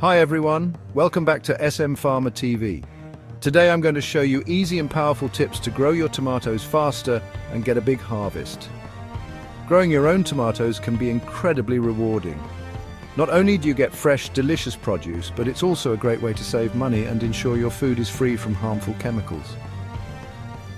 Hi everyone, welcome back to SM Farmer TV. Today I'm going to show you easy and powerful tips to grow your tomatoes faster and get a big harvest. Growing your own tomatoes can be incredibly rewarding. Not only do you get fresh, delicious produce, but it's also a great way to save money and ensure your food is free from harmful chemicals.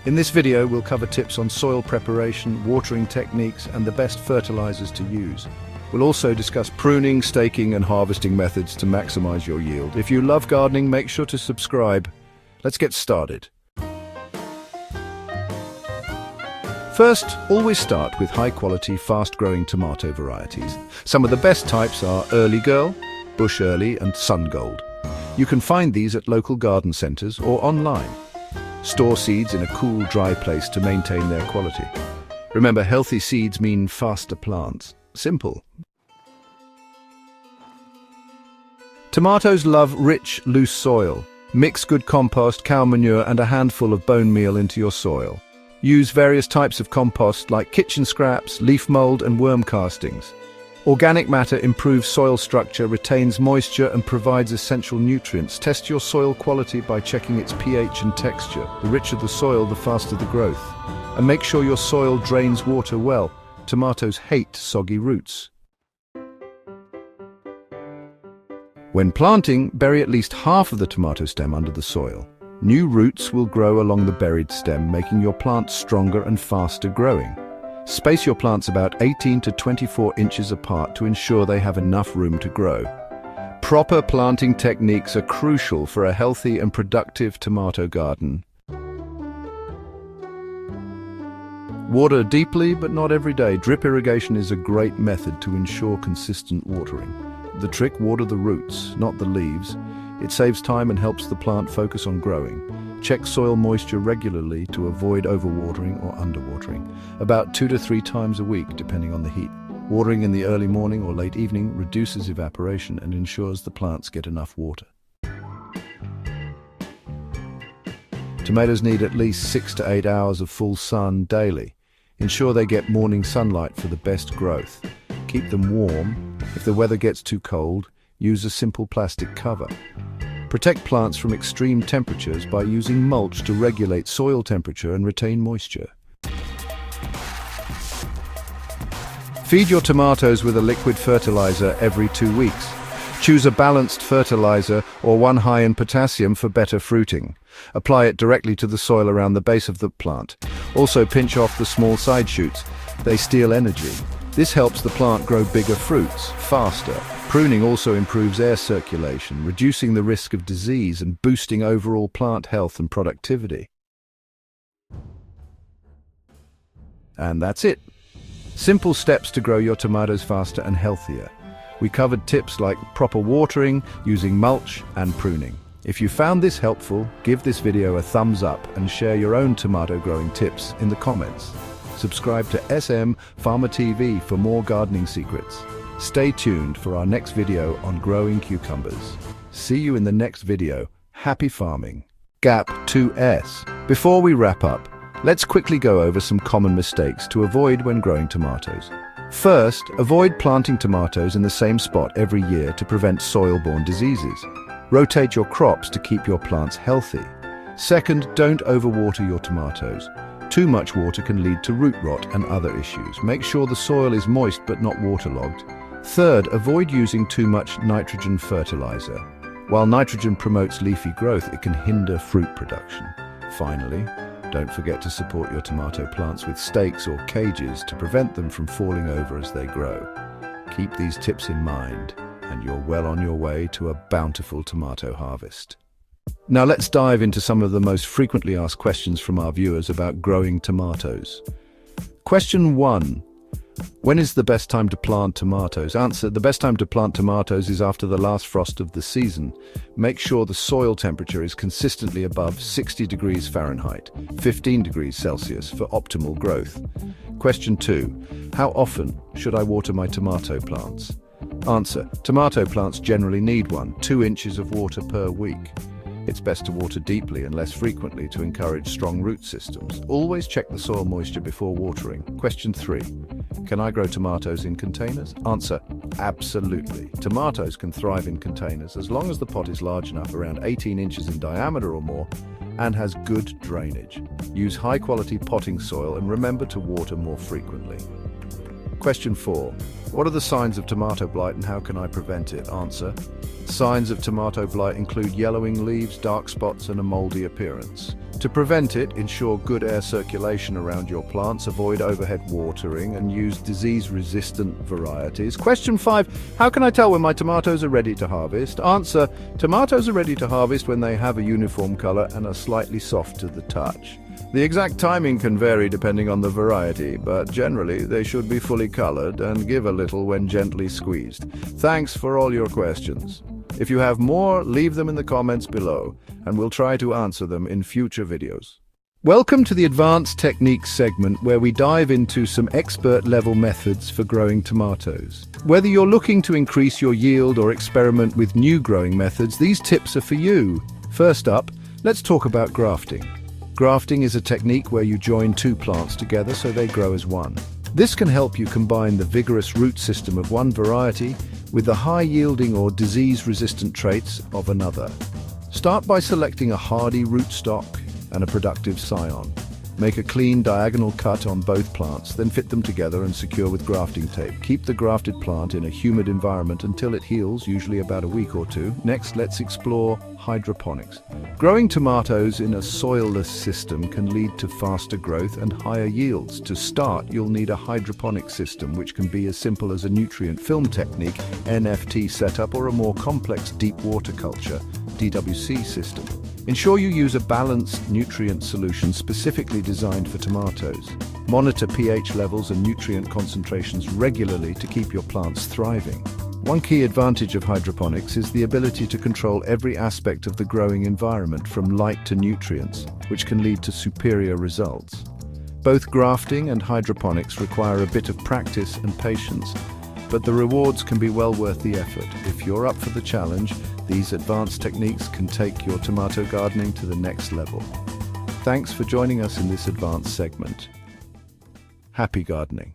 In this video, we'll cover tips on soil preparation, watering techniques, and the best fertilizers to use. We'll also discuss pruning, staking, and harvesting methods to maximize your yield. If you love gardening, make sure to subscribe. Let's get started. First, always start with high-quality, fast-growing tomato varieties. Some of the best types are Early Girl, Bush Early, and Sun Gold. You can find these at local garden centers or online. Store seeds in a cool, dry place to maintain their quality. Remember, healthy seeds mean faster plants. Simple. Tomatoes love rich, loose soil. Mix good compost, cow manure, and a handful of bone meal into your soil. Use various types of compost like kitchen scraps, leaf mold, and worm castings. Organic matter improves soil structure, retains moisture, and provides essential nutrients. Test your soil quality by checking its pH and texture. The richer the soil, the faster the growth. And make sure your soil drains water well. Tomatoes hate soggy roots. When planting, bury at least half of the tomato stem under the soil. New roots will grow along the buried stem, making your plant stronger and faster growing. Space your plants about 18 to 24 inches apart to ensure they have enough room to grow. Proper planting techniques are crucial for a healthy and productive tomato garden. Water deeply, but not every day. Drip irrigation is a great method to ensure consistent watering. The trick: water the roots, not the leaves. It saves time and helps the plant focus on growing. Check soil moisture regularly to avoid overwatering or underwatering, about 2 to 3 times a week, depending on the heat. Watering in the early morning or late evening reduces evaporation and ensures the plants get enough water. Tomatoes need at least 6 to 8 hours of full sun daily. Ensure they get morning sunlight for the best growth. Keep them warm. If the weather gets too cold, use a simple plastic cover. Protect plants from extreme temperatures by using mulch to regulate soil temperature and retain moisture. Feed your tomatoes with a liquid fertilizer every 2 weeks. Choose a balanced fertilizer or one high in potassium for better fruiting. Apply it directly to the soil around the base of the plant. Also pinch off the small side shoots. They steal energy. This helps the plant grow bigger fruits faster. Pruning also improves air circulation, reducing the risk of disease and boosting overall plant health and productivity. And that's it. Simple steps to grow your tomatoes faster and healthier. We covered tips like proper watering, using mulch, and pruning. If you found this helpful, give this video a thumbs up and share your own tomato growing tips in the comments. Subscribe to SM Farmer TV for more gardening secrets. Stay tuned for our next video on growing cucumbers. See you in the next video. Happy farming. Gap 2S. Before we wrap up, let's quickly go over some common mistakes to avoid when growing tomatoes. First, avoid planting tomatoes in the same spot every year to prevent soil-borne diseases. Rotate your crops to keep your plants healthy. Second, don't overwater your tomatoes. Too much water can lead to root rot and other issues. Make sure the soil is moist but not waterlogged. Third, avoid using too much nitrogen fertilizer. While nitrogen promotes leafy growth, it can hinder fruit production. Finally, don't forget to support your tomato plants with stakes or cages to prevent them from falling over as they grow. Keep these tips in mind, and you're well on your way to a bountiful tomato harvest. Now let's dive into some of the most frequently asked questions from our viewers about growing tomatoes. Question 1. When is the best time to plant tomatoes? Answer: the best time to plant tomatoes is after the last frost of the season. Make sure the soil temperature is consistently above 60 degrees Fahrenheit, 15 degrees Celsius for optimal growth. Question 2. How often should I water my tomato plants? Answer: tomato plants generally need 1-2 inches of water per week. It's best to water deeply and less frequently to encourage strong root systems. Always check the soil moisture before watering. Question 3. Can I grow tomatoes in containers? Answer: absolutely. Tomatoes can thrive in containers as long as the pot is large enough, around 18 inches in diameter or more, and has good drainage. Use high-quality potting soil and remember to water more frequently. Question 4. What are the signs of tomato blight and how can I prevent it? Answer: signs of tomato blight include yellowing leaves, dark spots, and a moldy appearance. To prevent it, ensure good air circulation around your plants, avoid overhead watering, and use disease-resistant varieties. Question 5. How can I tell when my tomatoes are ready to harvest? Answer: tomatoes are ready to harvest when they have a uniform color and are slightly soft to the touch. The exact timing can vary depending on the variety, but generally they should be fully colored and give a little when gently squeezed. Thanks for all your questions. If you have more, leave them in the comments below, and we'll try to answer them in future videos. Welcome to the Advanced Techniques segment, where we dive into some expert-level methods for growing tomatoes. Whether you're looking to increase your yield or experiment with new growing methods, these tips are for you. First up, let's talk about grafting. Grafting is a technique where you join two plants together so they grow as one. This can help you combine the vigorous root system of one variety with the high-yielding or disease-resistant traits of another. Start by selecting a hardy rootstock and a productive scion. Make a clean diagonal cut on both plants, then fit them together and secure with grafting tape. Keep the grafted plant in a humid environment until it heals, usually about a week or two. Next, let's explore hydroponics. Growing tomatoes in a soilless system can lead to faster growth and higher yields. To start, you'll need a hydroponic system, which can be as simple as a nutrient film technique, NFT setup, or a more complex deep water culture, DWC system. Ensure you use a balanced nutrient solution specifically designed for tomatoes. Monitor pH levels and nutrient concentrations regularly to keep your plants thriving. One key advantage of hydroponics is the ability to control every aspect of the growing environment, from light to nutrients, which can lead to superior results. Both grafting and hydroponics require a bit of practice and patience, but the rewards can be well worth the effort. If you're up for the challenge, these advanced techniques can take your tomato gardening to the next level. Thanks for joining us in this advanced segment. Happy gardening.